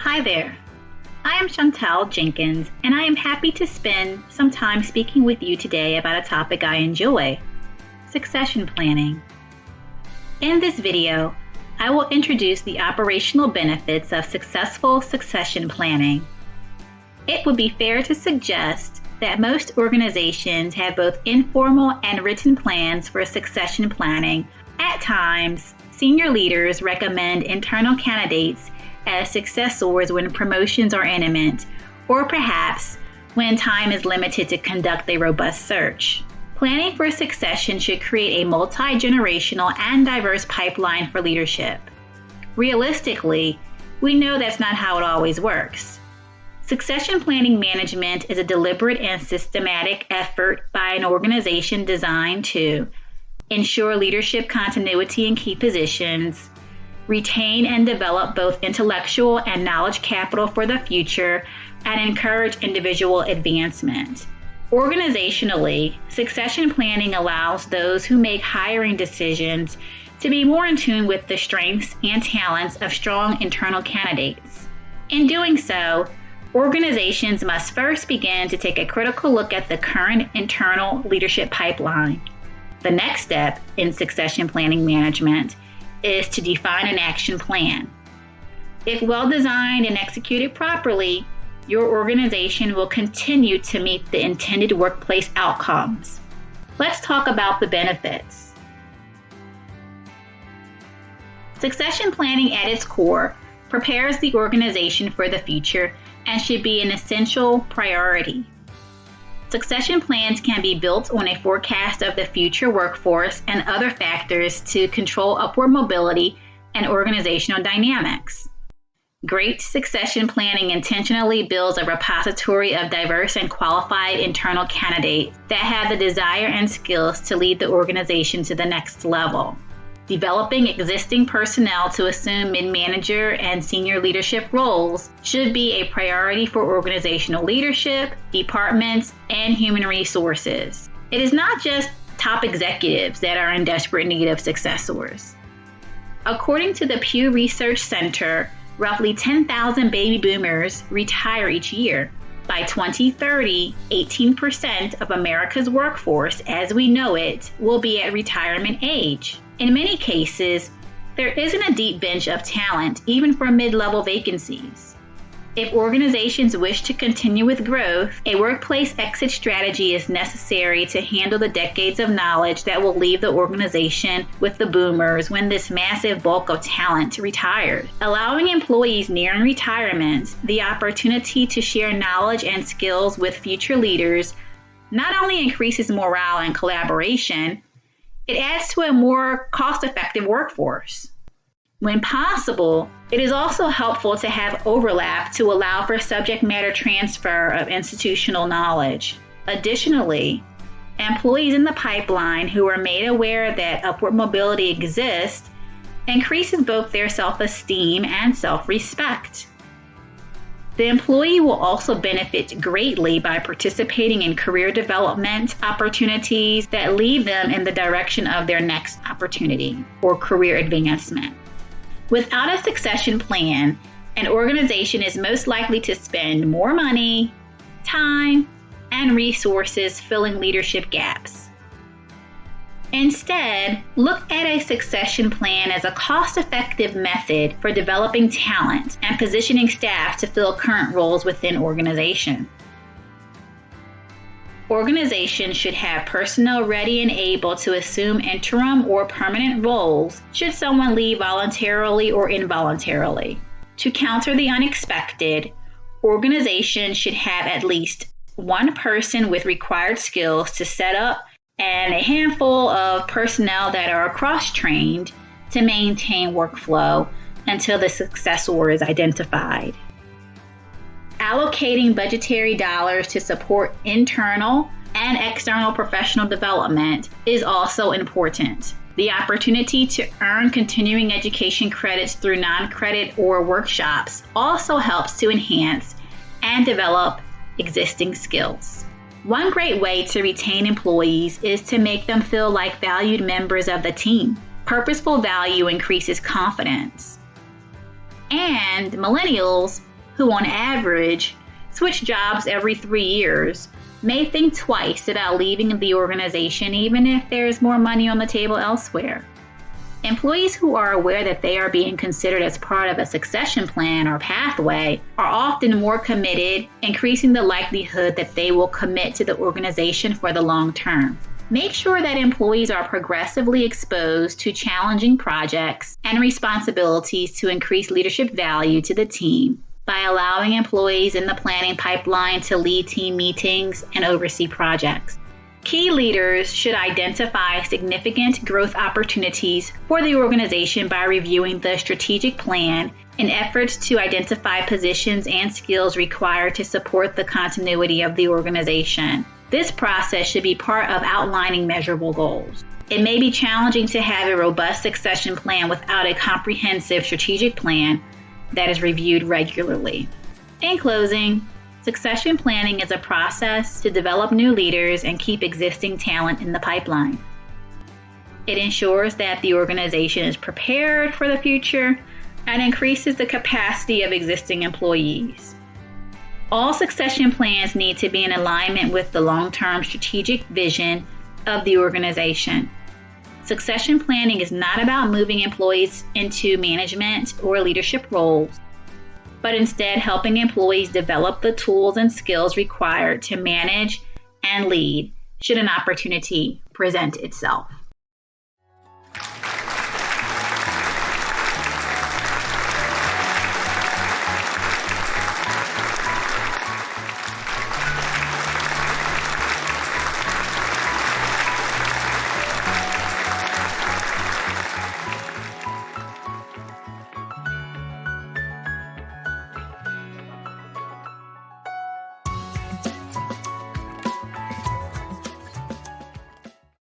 Hi there. I am Shantelle Jenkins, and I am happy to spend some time speaking with you today about a topic I enjoy, succession planning. In this video, I will introduce the operational benefits of successful succession planning. It would be fair to suggest that most organizations have both informal and written plans for succession planning. At times, senior leaders recommend internal candidates as successors when promotions are imminent, or perhaps when time is limited to conduct a robust search. Planning for succession should create a multi-generational and diverse pipeline for leadership. Realistically, we know that's not how it always works. Succession planning management is a deliberate and systematic effort by an organization designed to ensure leadership continuity in key positions, retain and develop both intellectual and knowledge capital for the future, and encourage individual advancement. Organizationally, succession planning allows those who make hiring decisions to be more in tune with the strengths and talents of strong internal candidates. In doing so, organizations must first begin to take a critical look at the current internal leadership pipeline. The next step in succession planning management is to define an action plan. If well designed and executed properly, your organization will continue to meet the intended workplace outcomes. Let's talk about the benefits. Succession planning at its core prepares the organization for the future and should be an essential priority. Succession plans can be built on a forecast of the future workforce and other factors to control upward mobility and organizational dynamics. Great succession planning intentionally builds a repository of diverse and qualified internal candidates that have the desire and skills to lead the organization to the next level. Developing existing personnel to assume mid-manager and senior leadership roles should be a priority for organizational leadership, departments, and human resources. It is not just top executives that are in desperate need of successors. According to the Pew Research Center, roughly 10,000 baby boomers retire each year. By 2030, 18% of America's workforce, as we know it, will be at retirement age. In many cases, there isn't a deep bench of talent, even for mid-level vacancies. If organizations wish to continue with growth, a workplace exit strategy is necessary to handle the decades of knowledge that will leave the organization with the boomers when this massive bulk of talent retires. Allowing employees nearing retirement the opportunity to share knowledge and skills with future leaders not only increases morale and collaboration, it adds to a more cost-effective workforce. When possible, it is also helpful to have overlap to allow for subject matter transfer of institutional knowledge. Additionally, employees in the pipeline who are made aware that upward mobility exists increases both their self-esteem and self-respect. The employee will also benefit greatly by participating in career development opportunities that lead them in the direction of their next opportunity or career advancement. Without a succession plan, an organization is most likely to spend more money, time, and resources filling leadership gaps. Instead, look at a succession plan as a cost-effective method for developing talent and positioning staff to fill current roles within organization. Organizations should have personnel ready and able to assume interim or permanent roles should someone leave voluntarily or involuntarily. To counter the unexpected, organizations should have at least one person with required skills to set up and a handful of personnel that are cross-trained to maintain workflow until the successor is identified. Allocating budgetary dollars to support internal and external professional development is also important. The opportunity to earn continuing education credits through non-credit or workshops also helps to enhance and develop existing skills. One great way to retain employees is to make them feel like valued members of the team. Purposeful value increases confidence. And millennials who on average switch jobs every 3 years, may think twice about leaving the organization even if there's more money on the table elsewhere. Employees who are aware that they are being considered as part of a succession plan or pathway are often more committed, increasing the likelihood that they will commit to the organization for the long term. Make sure that employees are progressively exposed to challenging projects and responsibilities to increase leadership value to the team by allowing employees in the planning pipeline to lead team meetings and oversee projects. Key leaders should identify significant growth opportunities for the organization by reviewing the strategic plan in efforts to identify positions and skills required to support the continuity of the organization. This process should be part of outlining measurable goals. It may be challenging to have a robust succession plan without a comprehensive strategic plan that is reviewed regularly. In closing, succession planning is a process to develop new leaders and keep existing talent in the pipeline. It ensures that the organization is prepared for the future and increases the capacity of existing employees. All succession plans need to be in alignment with the long-term strategic vision of the organization. Succession planning is not about moving employees into management or leadership roles, but instead helping employees develop the tools and skills required to manage and lead should an opportunity present itself.